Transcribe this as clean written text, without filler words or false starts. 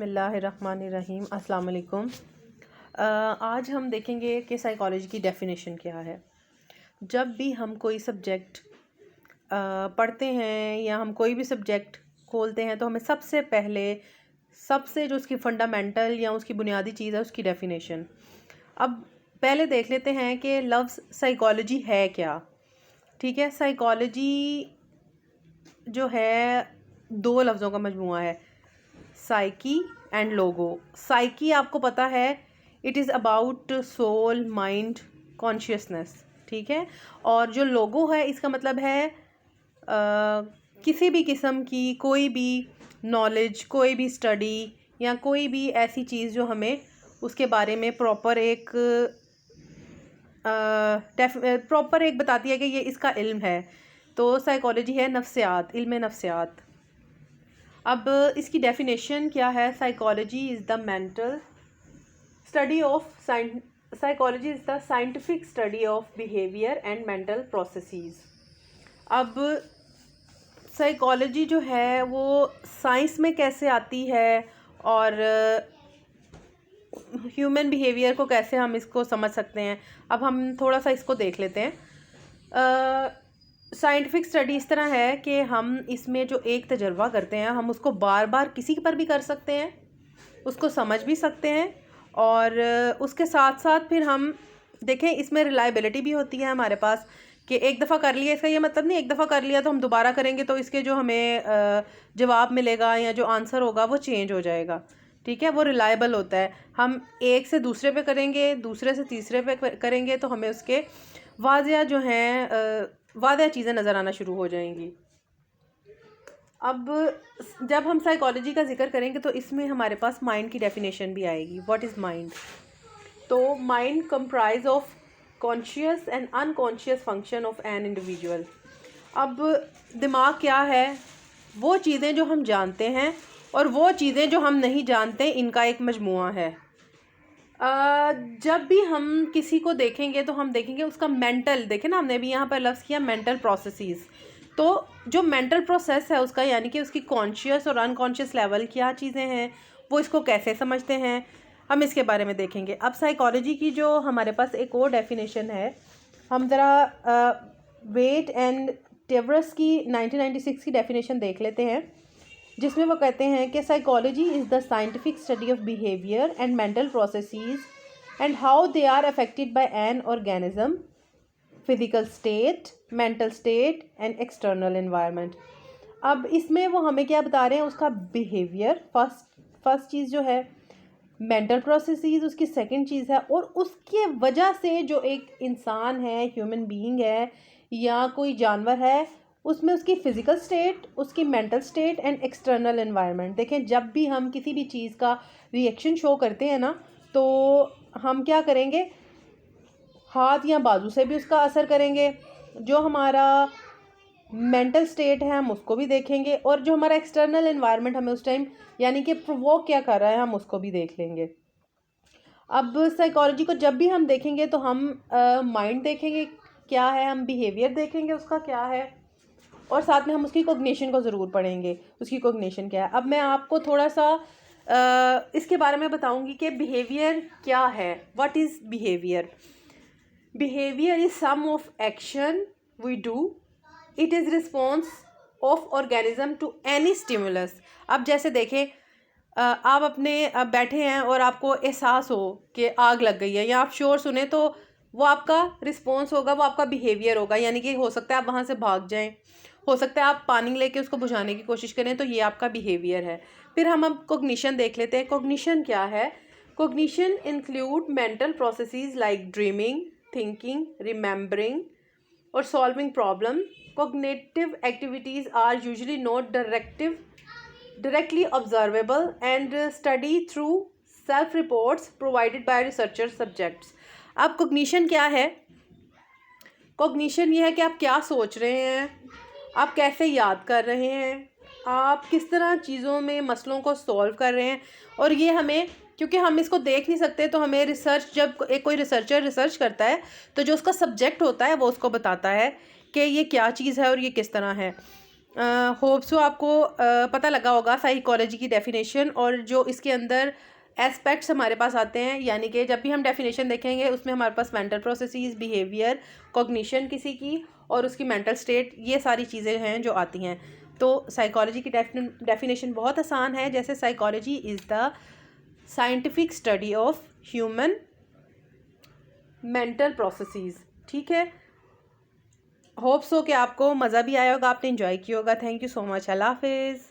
बिस्मिल्लाहिर्रहमानिर्रहीम अस्सलाम वालेकुम। आज हम देखेंगे कि साइकोलॉजी की डेफिनेशन क्या है। जब भी हम कोई सब्जेक्ट पढ़ते हैं या हम कोई भी सब्जेक्ट खोलते हैं तो हमें सबसे पहले जो उसकी फंडामेंटल या उसकी बुनियादी चीज़ है उसकी डेफिनेशन। अब पहले देख लेते हैं कि लफ्ज़ साइकोलॉजी है क्या। ठीक है, साइकोलॉजी जो है दो लफ्ज़ों का मजमूआ है, साइकी एंड लोगो। साइकी आपको पता है, it is about soul, mind, consciousness. ठीक है, और जो लोगो है इसका मतलब है किसी भी किस्म की कोई भी नॉलेज, कोई भी स्टडी या कोई भी ऐसी चीज़ जो हमें उसके बारे में प्रॉपर एक बताती है कि ये इसका इल्म है। तो साइकोलॉजी है नफ्सियात, इल्म नफ्सियात। अब इसकी डेफिनेशन क्या है? Psychology is the mental study of psychology is the scientific study of behaviour and mental processes. अब साइकोलॉजी जो है वो साइंस में कैसे आती है और ह्यूमन बिहेवियर को कैसे हम इसको समझ सकते हैं। अब हम थोड़ा सा इसको देख लेते हैं। साइंटिफिक स्टडी इस तरह है कि हम इसमें जो एक तजर्बा करते हैं हम उसको बार बार किसी पर भी कर सकते हैं, उसको समझ भी सकते हैं, और उसके साथ साथ फिर हम देखें इसमें रिलायबिलिटी भी होती है हमारे पास कि एक दफ़ा कर लिया, इसका ये मतलब नहीं एक दफ़ा कर लिया तो हम दोबारा करेंगे तो इसके जो हमें जवाब मिलेगा या जो आंसर होगा वो चेंज हो जाएगा। ठीक है, वो रिलायबल होता है। हम एक से दूसरे पे करेंगे, दूसरे से तीसरे पे करेंगे तो हमें उसके वाज़िया जो हैं वाज़िया चीज़ें नज़र आना शुरू हो जाएंगी। अब जब हम साइकोलॉजी का जिक्र करेंगे तो इसमें हमारे पास माइंड की डेफिनेशन भी आएगी। What is mind? तो mind comprise of conscious and unconscious function of an individual. अब दिमाग क्या है? वो चीज़ें जो हम जानते हैं और वो चीज़ें जो हम नहीं जानते, इनका एक मजमुआ है। जब भी हम किसी को देखेंगे तो हम देखेंगे उसका मेंटल, देखें ना हमने भी यहाँ पर लफ्ज़ किया मेंटल प्रोसेसेस। तो जो मेंटल प्रोसेस है उसका, यानी कि उसकी कॉन्शियस और अनकॉन्शियस लेवल क्या चीज़ें हैं, वो इसको कैसे समझते हैं, हम इसके बारे में देखेंगे। अब साइकोलॉजी की जो हमारे पास एक और डेफिनेशन है, हम ज़रा वेट एंड टेवरस की 1996 की डेफिनेशन देख लेते हैं, जिसमें वो कहते हैं कि psychology is the scientific study of behaviour and mental processes and how they are affected by an organism, physical state, mental state and external environment. अब इसमें वो हमें क्या बता रहे हैं? उसका बिहेवियर फर्स्ट चीज़ जो है, मेंटल प्रोसेसेस उसकी सेकंड चीज़ है, और उसके वजह से जो एक इंसान है, ह्यूमन बीइंग है या कोई जानवर है, उसमें उसकी फ़िज़िकल स्टेट, उसकी mental state and external environment. देखें, जब भी हम किसी भी चीज़ का रिएक्शन शो करते हैं ना, तो हम क्या करेंगे? हाथ या बाजू से भी उसका असर करेंगे। जो हमारा मेंटल स्टेट है हम उसको भी देखेंगे, और जो हमारा एक्सटर्नल एनवायरनमेंट हमें उस टाइम यानी कि प्रोवोक क्या कर रहा है हम उसको भी देख लेंगे। अब साइकोलॉजी को जब भी हम देखेंगे तो हम माइंड देखेंगे क्या है, हम बिहेवियर देखेंगे उसका क्या है, और साथ में हम उसकी कोग्निशन को ज़रूर पढ़ेंगे, उसकी कोग्निशन क्या है। अब मैं आपको थोड़ा सा इसके बारे में बताऊंगी कि बिहेवियर क्या है। What is behaviour? Behaviour is sum of action we do, it is response of organism to any stimulus. अब जैसे देखें, आप अपने बैठे हैं और आपको एहसास हो कि आग लग गई है, या आप शोर सुने तो वो आपका रिस्पॉन्स होगा, वो आपका बिहेवियर होगा। यानी कि हो सकता है आप वहाँ से भाग जाएं, हो सकता है आप पानी लेके उसको बुझाने की कोशिश करें, तो ये आपका बिहेवियर है। फिर हम अब कोग्निशन देख लेते हैं। कोग्निशन क्या है? Cognition include mental processes like dreaming, thinking, remembering और solving problem. Cognitive activities are usually not directly observable and studied through self-reports provided by researcher subjects. अब cognition क्या है? cognition ये है कि आप क्या सोच रहे हैं, आप कैसे याद कर रहे हैं, आप किस तरह चीज़ों में मसलों को सॉल्व कर रहे हैं। और ये हमें, क्योंकि हम इसको देख नहीं सकते, तो हमें रिसर्च, जब कोई रिसर्चर रिसर्च करता है तो जो उसका सब्जेक्ट होता है वो उसको बताता है कि ये क्या चीज़ है और ये किस तरह है। होप सो आपको पता लगा होगा साइकोलॉजी की डेफिनेशन और जो इसके अंदर एस्पेक्ट्स हमारे पास आते हैं, यानी कि जब भी हम डेफिनेशन देखेंगे उसमें हमारे पास मेंटल प्रोसेसेस, बिहेवियर, कॉग्निशन किसी की और उसकी मेंटल स्टेट, ये सारी चीज़ें हैं जो आती हैं। तो साइकोलॉजी की डेफिनेशन बहुत आसान है, जैसे psychology is the scientific study of human mental processes. ठीक है, होप्स हो कि आपको मज़ा भी आया होगा, आपने इन्जॉय किया होगा। थैंक यू सो मच, अल्लाह हाफिज़।